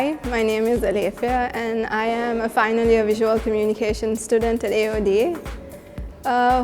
Hi, my name is Alefia and I am a final year visual communication student at AOD.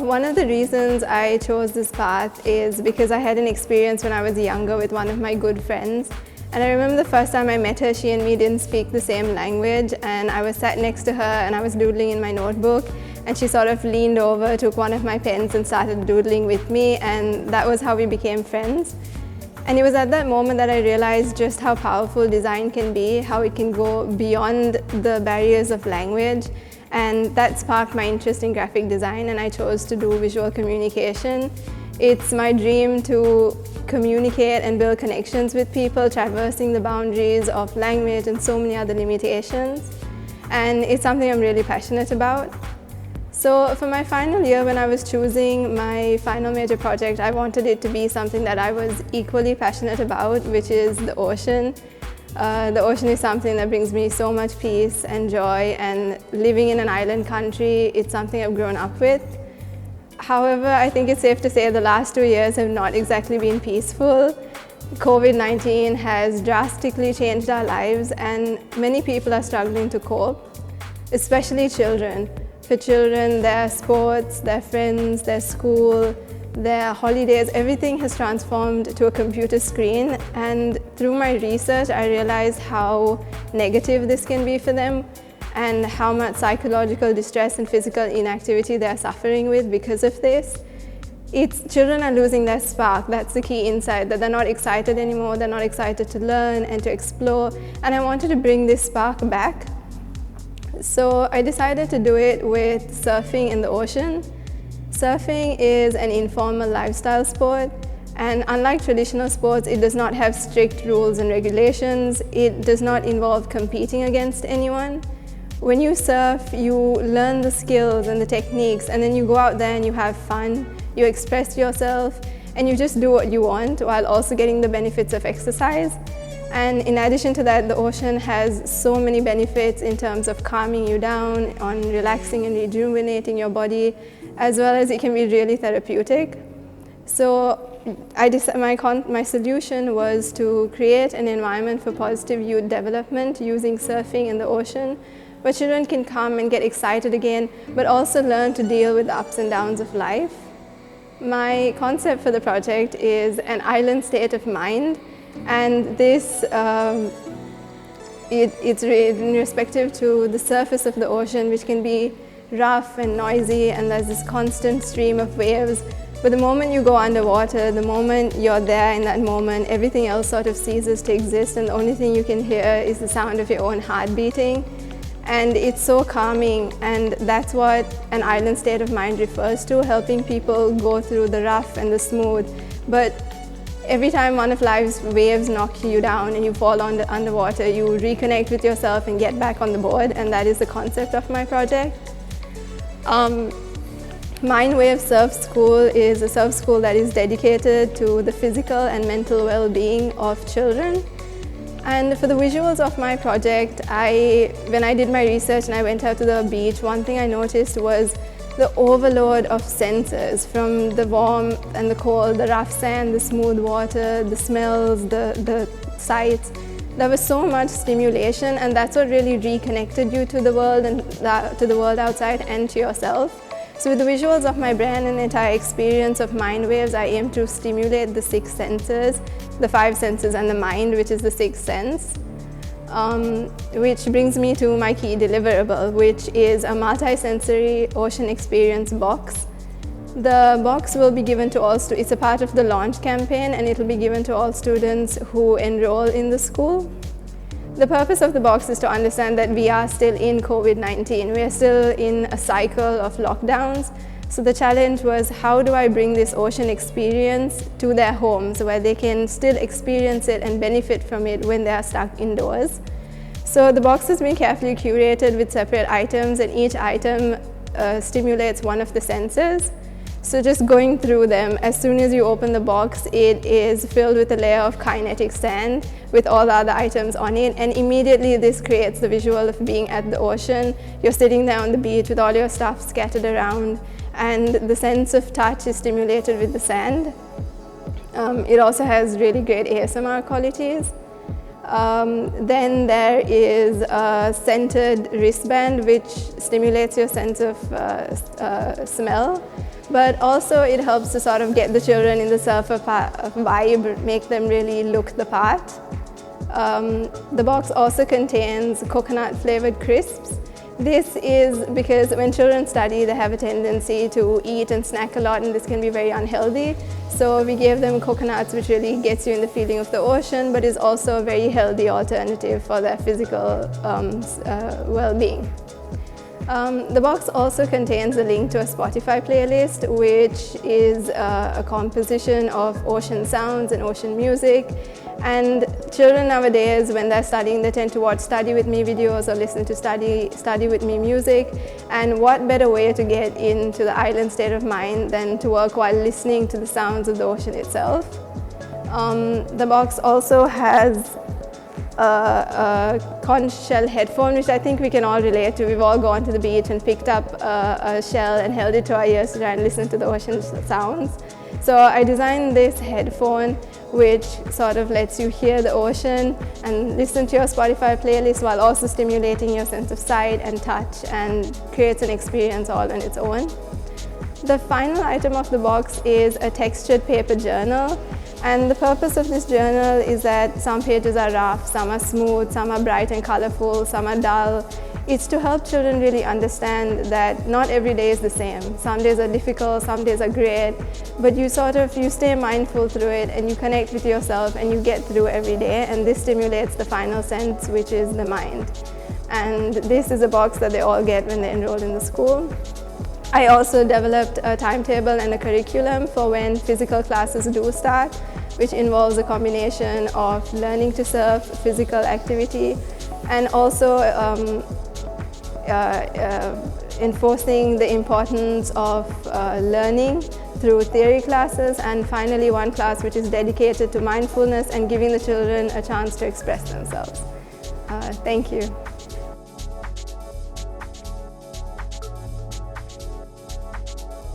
One of the reasons I chose this path is because I had an experience when I was younger with one of my good friends. And I remember the first time I met her, she and me didn't speak the same language, and I was sat next to her and I was doodling in my notebook, and she sort of leaned over, took one of my pens and started doodling with me, and that was how we became friends. And it was at that moment that I realized just how powerful design can be, how it can go beyond the barriers of language. And that sparked my interest in graphic design, and I chose to do visual communication. It's my dream to communicate and build connections with people, traversing the boundaries of language and so many other limitations. And it's something I'm really passionate about. So for my final year, when I was choosing my final major project, I wanted it to be something that I was equally passionate about, which is the ocean. The ocean is something that brings me so much peace and joy, and living in an island country, it's something I've grown up with. However, I think it's safe to say the last 2 years have not exactly been peaceful. COVID-19 has drastically changed our lives, and many people are struggling to cope, especially children. For children, their sports, their friends, their school, their holidays, everything has transformed to a computer screen. And through my research, I realized how negative this can be for them and how much psychological distress and physical inactivity they're suffering with because of this. Children are losing their spark. That's the key insight, that they're not excited anymore, they're not excited to learn and to explore. And I wanted to bring this spark back. So I decided to do it with surfing in the ocean. Surfing is an informal lifestyle sport, and unlike traditional sports, it does not have strict rules and regulations. It does not involve competing against anyone. When you surf, you learn the skills and the techniques, and then you go out there and you have fun, you express yourself, and you just do what you want while also getting the benefits of exercise. And in addition to that, the ocean has so many benefits in terms of calming you down, on relaxing and rejuvenating your body, as well as it can be really therapeutic. So my solution was to create an environment for positive youth development using surfing in the ocean, where children can come and get excited again, but also learn to deal with the ups and downs of life. My concept for the project is an island state of mind. And this, it's in respective to the surface of the ocean, which can be rough and noisy, and there's this constant stream of waves. But the moment you go underwater, the moment you're there in that moment, everything else sort of ceases to exist, and the only thing you can hear is the sound of your own heart beating. And it's so calming, and that's what an island state of mind refers to, helping people go through the rough and the smooth. But every time one of life's waves knock you down and you fall underwater, you reconnect with yourself and get back on the board, and that is the concept of my project. Mindwave Surf School is a surf school that is dedicated to the physical and mental well-being of children. And for the visuals of my project, when I did my research and I went out to the beach, one thing I noticed was the overload of senses, from the warm and the cold, the rough sand, the smooth water, the smells, the sights. There was so much stimulation, and that's what really reconnected you to the world and to the world outside and to yourself. So with the visuals of my brand and the entire experience of Mind Waves, I aim to stimulate the 6 senses, the 5 senses and the mind, which is the 6th sense. Which brings me to my key deliverable, which is a multi-sensory ocean experience box. The box will be given to all students. It's a part of the launch campaign, and it will be given to all students who enroll in the school. The purpose of the box is to understand that we are still in COVID-19. We are still in a cycle of lockdowns. So the challenge was, how do I bring this ocean experience to their homes where they can still experience it and benefit from it when they are stuck indoors? So the box has been carefully curated with separate items, and each item stimulates one of the senses. So just going through them, as soon as you open the box, it is filled with a layer of kinetic sand with all the other items on it, and immediately this creates the visual of being at the ocean. You're sitting there on the beach with all your stuff scattered around, and the sense of touch is stimulated with the sand. It also has really great ASMR qualities. Then there is a scented wristband which stimulates your sense of smell, but also it helps to sort of get the children in the surfer vibe, make them really look the part. The box also contains coconut flavored crisps. This is because when children study, they have a tendency to eat and snack a lot, and this can be very unhealthy. So we gave them coconuts, which really gets you in the feeling of the ocean, but is also a very healthy alternative for their physical well-being. The box also contains a link to a Spotify playlist, which is a composition of ocean sounds and ocean music. And children nowadays, when they're studying, they tend to watch Study With Me videos or listen to Study With Me music. And what better way to get into the island state of mind than to work while listening to the sounds of the ocean itself. The box also has a conch shell headphone, which I think we can all relate to. We've all gone to the beach and picked up a shell and held it to our ears to try and listen to the ocean sounds. So I designed this headphone which sort of lets you hear the ocean and listen to your Spotify playlist while also stimulating your sense of sight and touch, and creates an experience all on its own. The final item of the box is a textured paper journal. And the purpose of this journal is that some pages are rough, some are smooth, some are bright and colorful, some are dull. It's to help children really understand that not every day is the same. Some days are difficult, some days are great, but you stay mindful through it and you connect with yourself and you get through every day, and this stimulates the final sense, which is the mind. And this is a box that they all get when they enroll in the school. I also developed a timetable and a curriculum for when physical classes do start, which involves a combination of learning to surf, physical activity, and also enforcing the importance of learning through theory classes, and finally one class which is dedicated to mindfulness and giving the children a chance to express themselves. Thank you.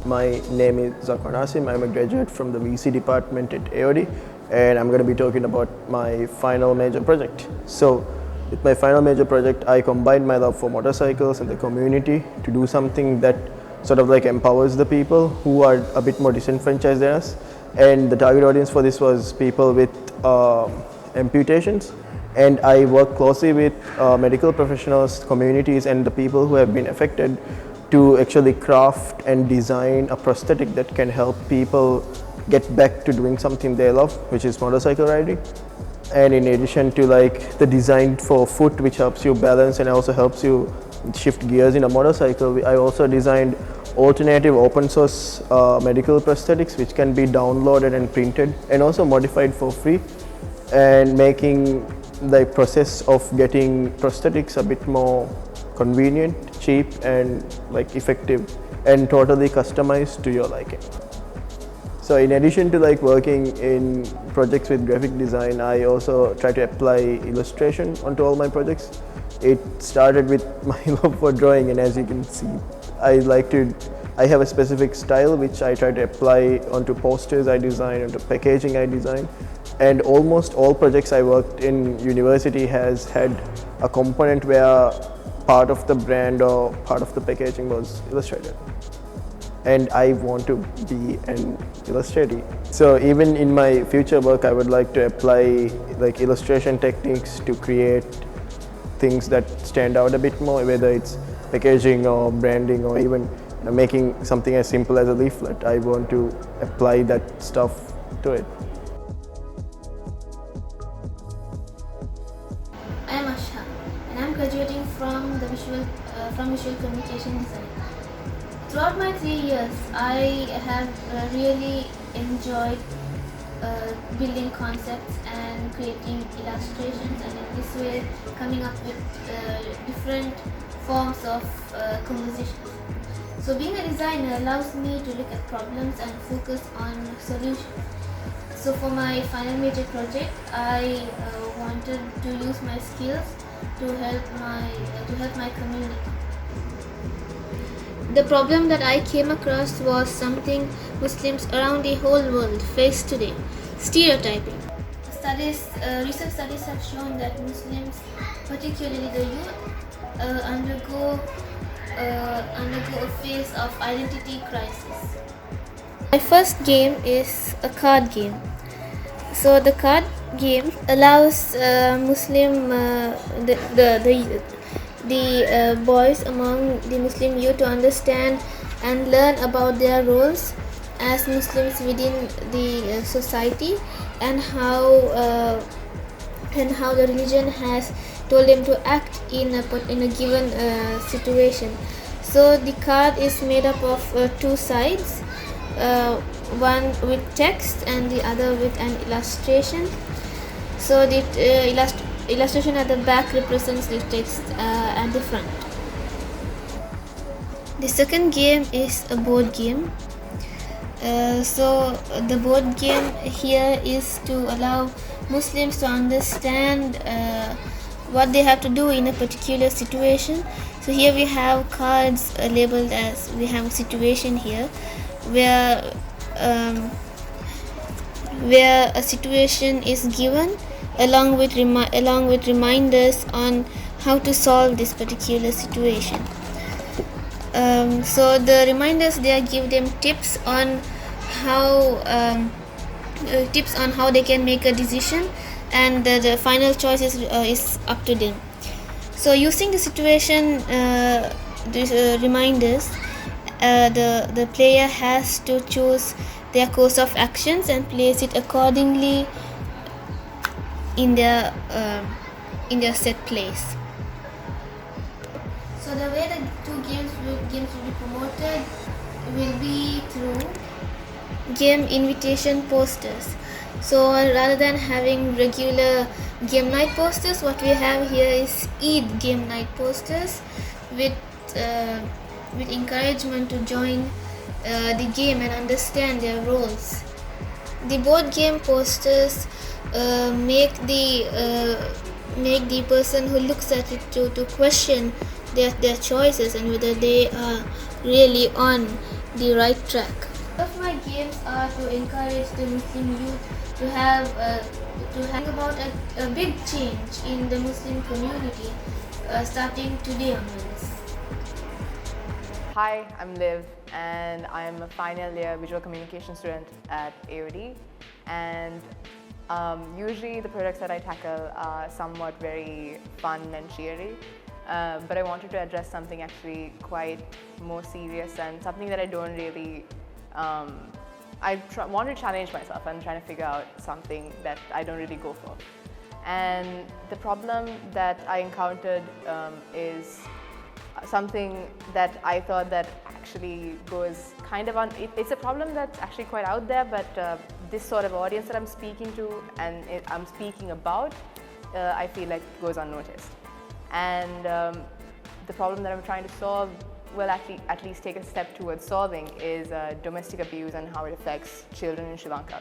My name is Zakwan Asim. I'm a graduate from the VC department at AOD, and I'm going to be talking about my final major project. So, with my final major project, I combined my love for motorcycles and the community to do something that sort of like empowers the people who are a bit more disenfranchised than us. And the target audience for this was people with amputations. And I work closely with medical professionals, communities, and the people who have been affected to actually craft and design a prosthetic that can help people get back to doing something they love, which is motorcycle riding. And in addition to like the design for foot, which helps you balance and also helps you shift gears in a motorcycle, I also designed alternative open source medical prosthetics which can be downloaded and printed and also modified for free, and making the process of getting prosthetics a bit more convenient, cheap, and like effective, and totally customized to your liking. So in addition to like working in projects with graphic design, I also try to apply illustration onto all my projects. It started with my love for drawing, and as you can see, I have a specific style which I try to apply onto posters I design, onto packaging I design, and almost all projects I worked in university has had a component where part of the brand or part of the packaging was illustrated. And I want to be an illustrator. So even in my future work, I would like to apply like illustration techniques to create things that stand out a bit more, whether it's packaging or branding or even making something as simple as a leaflet. I want to apply that stuff to it. I am Asha, and I am graduating from the visual communication design. Throughout my 3 years, I have really enjoyed building concepts and creating illustrations, and in this way coming up with different forms of compositions. So being a designer allows me to look at problems and focus on solutions. So for my final major project, I wanted to use my skills to help my community. The problem that I came across was something Muslims around the whole world face today: stereotyping. recent studies have shown that Muslims, particularly the youth, undergo a phase of identity crisis. My first game is a card game. So the card game allows Muslim the boys among the Muslim youth to understand and learn about their roles as Muslims within the society, and how the religion has told them to act in a given situation. So the card is made up of two sides, one with text and the other with an illustration. So the illustration at the back represents the text at the front. The second game is a board game. So the board game here is to allow Muslims to understand what they have to do in a particular situation. So here we have cards labeled as, we have a situation here where a situation is given along with reminders on how to solve this particular situation. So the reminders there give them tips on how they can make a decision, and the final choice is up to them. So using the situation reminders, the player has to choose their course of actions and place it accordingly in their set place. So the way the two games will be promoted will be through game invitation posters. So rather than having regular game night posters, what we have here is Eid game night posters with encouragement to join the game and understand their roles. The board game posters make the person who looks at it to question their choices and whether they are really on the right track. One of my games are to encourage the Muslim youth to think about a big change in the Muslim community starting today onwards. Hi, I'm Liv, and I'm a final year visual communication student at AOD. And usually the projects that I tackle are somewhat very fun and cheery, but I wanted to address something actually quite more serious and something that I don't really, want to challenge myself and trying to figure out something that I don't really go for. And the problem that I encountered is something that I thought that actually goes kind of on, it's a problem that's actually quite out there, but this sort of audience that I'm speaking to and I'm speaking about, I feel like goes unnoticed. And the problem that I'm trying to solve, well, at least take a step towards solving, is domestic abuse and how it affects children in Sri Lanka.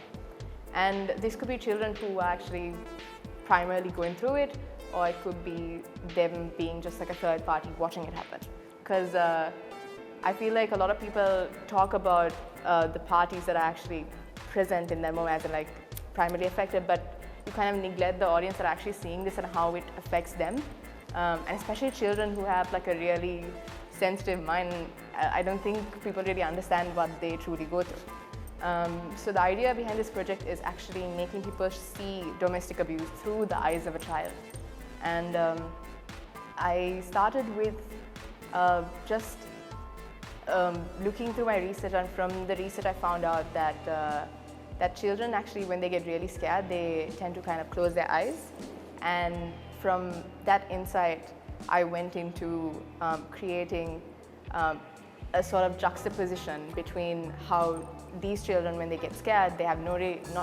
And this could be children who are actually primarily going through it, or it could be them being just like a third party watching it happen. Because I feel like a lot of people talk about the parties that are actually present in them as in like primarily affected, but you kind of neglect the audience that are actually seeing this and how it affects them. And especially children who have like a really sensitive mind. I don't think people really understand what they truly go through. So the idea behind this project is actually making people see domestic abuse through the eyes of a child. And I started with just looking through my research, and from the research I found out that that children actually, when they get really scared, they tend to kind of close their eyes. And from that insight, I went into creating a sort of juxtaposition between how these children, when they get scared, they have not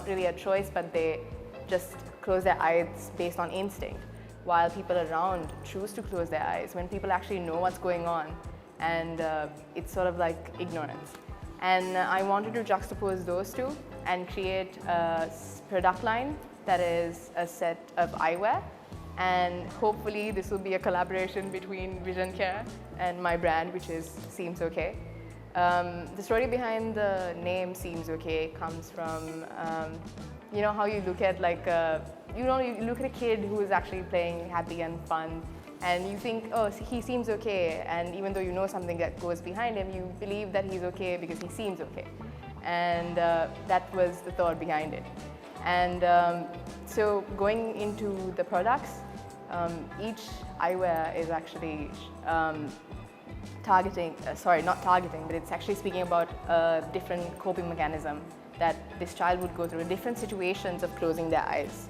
really a choice, but they just close their eyes based on instinct, while people around choose to close their eyes when people actually know what's going on, and it's sort of like ignorance. And I wanted to juxtapose those two and create a product line that is a set of eyewear, and hopefully this will be a collaboration between Vision Care and my brand, which is Seems Okay. The story behind the name Seems Okay comes from, you know how you look at like, you look at a kid who is actually playing happy and fun, and you think, oh, he seems okay, and even though you know something that goes behind him, you believe that he's okay because he seems okay. And that was the thought behind it. And so going into the products, each eyewear is actually targeting, not targeting, but it's actually speaking about a different coping mechanism that this child would go through in different situations of closing their eyes.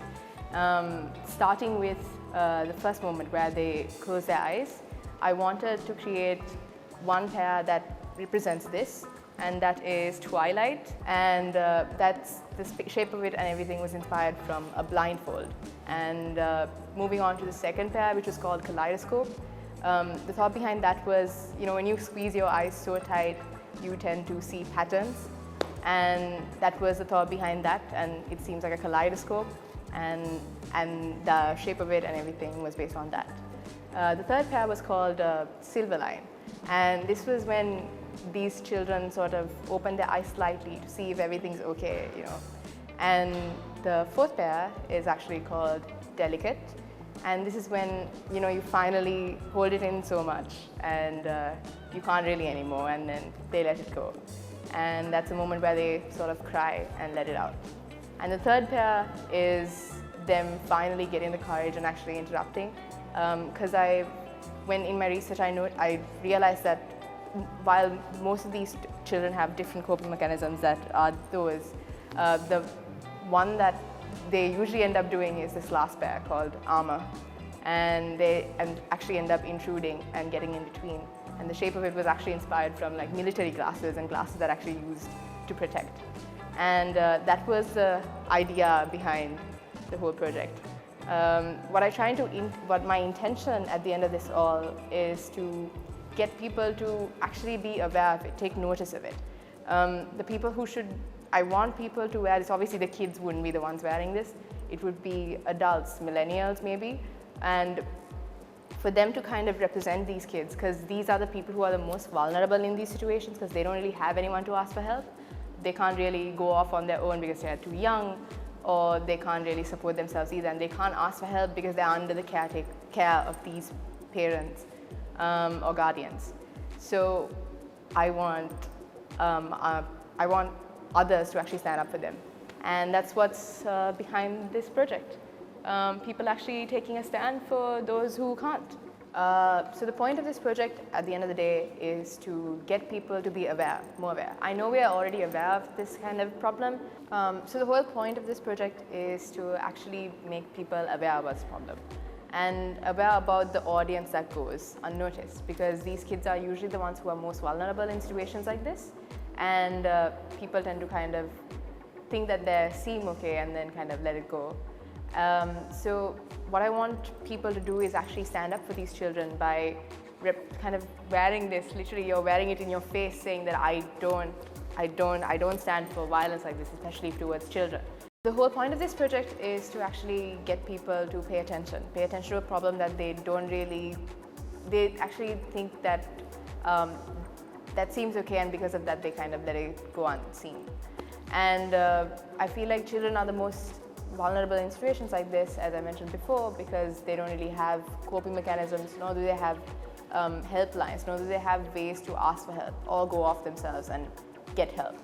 Starting with the first moment where they close their eyes, I wanted to create one pair that represents this, and that is Twilight, and that's the shape of it and everything was inspired from a blindfold. And moving on to the second pair, which is called Kaleidoscope, the thought behind that was, you know, when you squeeze your eyes so tight, you tend to see patterns, and that was the thought behind that, and it seems like a kaleidoscope, and the shape of it and everything was based on that. The third pair was called Silverline, and this was when these children sort of open their eyes slightly to see if everything's okay, you know. And the fourth pair is actually called Delicate, and this is when, you know, you finally hold it in so much and you can't really anymore, and then they let it go. And that's a moment where they sort of cry and let it out. And the third pair is them finally getting the courage and actually interrupting. Because when in my research I realized that while most of these children have different coping mechanisms that are those, the one that they usually end up doing is this last pair called armor, and they actually end up intruding and getting in between. And the shape of it was actually inspired from like military glasses and glasses that actually used to protect. And that was the idea behind the whole project. What my intention at the end of this all is to get people to actually be aware of it, take notice of it. The people who I want people to wear this, obviously the kids wouldn't be the ones wearing this, it would be adults, millennials maybe, and for them to kind of represent these kids, because these are the people who are the most vulnerable in these situations because they don't really have anyone to ask for help. They can't really go off on their own because they're too young, or they can't really support themselves either, and they can't ask for help because they're under the care of these parents or guardians. So I want others to actually stand up for them, and that's what's behind this project. People actually taking a stand for those who can't. So the point of this project at the end of the day is to get people to be aware, more aware. I know we are already aware of this kind of problem. So the whole point of this project is to actually make people aware about this problem and aware about the audience that goes unnoticed, because these kids are usually the ones who are most vulnerable in situations like this, and people tend to kind of think that they seem okay and then kind of let it go. So what I want people to do is actually stand up for these children by kind of wearing this, literally you're wearing it in your face, saying that I don't stand for violence like this, especially towards children. The whole point of this project is to actually get people to pay attention to a problem that they actually think that that seems okay, and because of that they kind of let it go unseen. And I feel like children are the most vulnerable in situations like this, as I mentioned before, because they don't really have coping mechanisms, nor do they have helplines, nor do they have ways to ask for help or go off themselves and get help.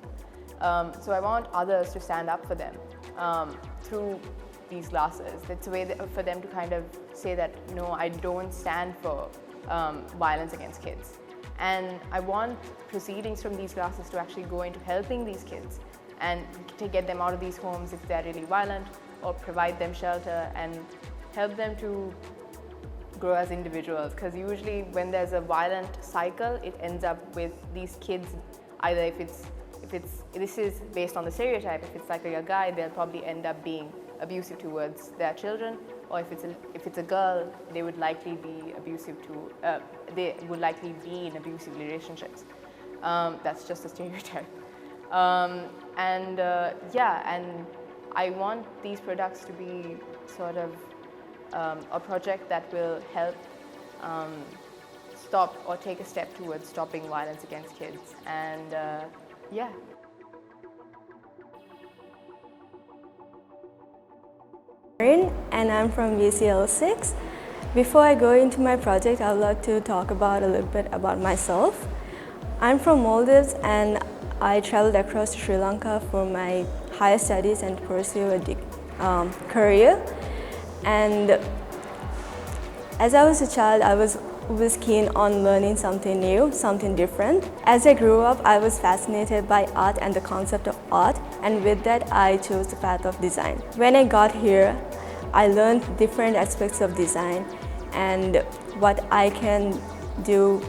So I want others to stand up for them through these glasses. It's a way for them to kind of say that, you know, I don't stand for violence against kids. And I want proceedings from these classes to actually go into helping these kids and to get them out of these homes if they're really violent, or provide them shelter and help them to grow as individuals. Because usually when there's a violent cycle, it ends up with these kids, either if this is based on the stereotype, if it's like a guy, they'll probably end up being abusive towards their children, or if it's a girl, they would likely be abusive they would likely be in abusive relationships. That's just a stereotype. And I want these products to be sort of a project that will help stop or take a step towards stopping violence against kids. And yeah. And I'm from VCL6. Before I go into my project, I would like to talk about a little bit about myself. I'm from Maldives and I traveled across Sri Lanka for my higher studies and pursue a career. And as I was a child, I was keen on learning something new, something different. As I grew up, I was fascinated by art and the concept of art, and with that, I chose the path of design. When I got here, I learned different aspects of design and what I can do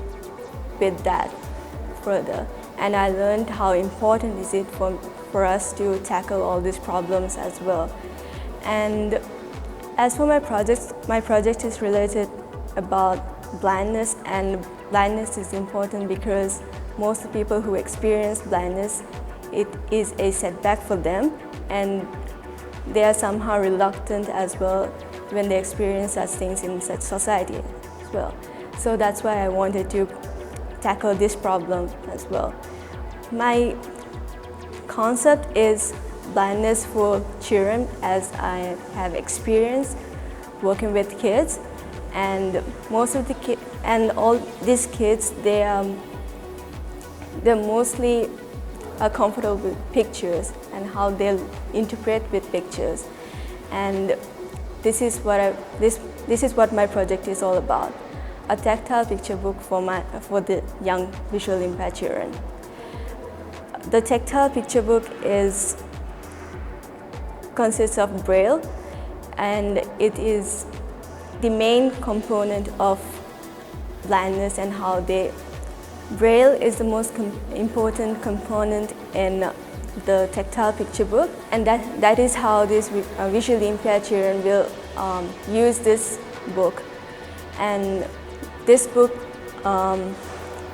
with that further. And I learned how important is it for us to tackle all these problems as well. And as for my project is related about blindness, and blindness is important because most of the people who experience blindness, it is a setback for them, and they are somehow reluctant as well when they experience such things in such society as well. So that's why I wanted to tackle this problem as well. My concept is blindness for children, as I have experience working with kids, and most of the kids and all these kids, they're mostly comfortable with pictures and how they'll interpret with pictures, and this is what my project is all about: a tactile picture book for the young visually impaired children. The tactile picture book consists of Braille, and it is the main component of blindness and how Braille is the most important component in the tactile picture book, and that is how these visually impaired children will use this book. And this book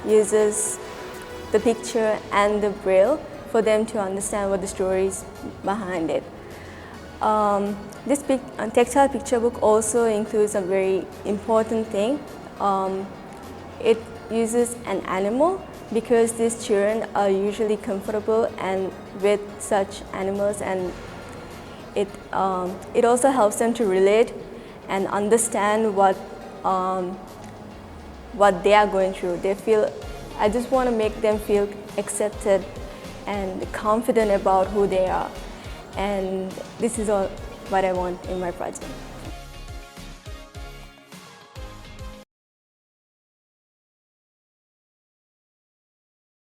uses the picture and the Braille for them to understand what the story is behind it. This tactile picture book also includes a very important thing. It uses an animal because these children are usually comfortable and with such animals, and it also helps them to relate and understand what they are going through. I just want to make them feel accepted and confident about who they are, and this is all what I want in my project.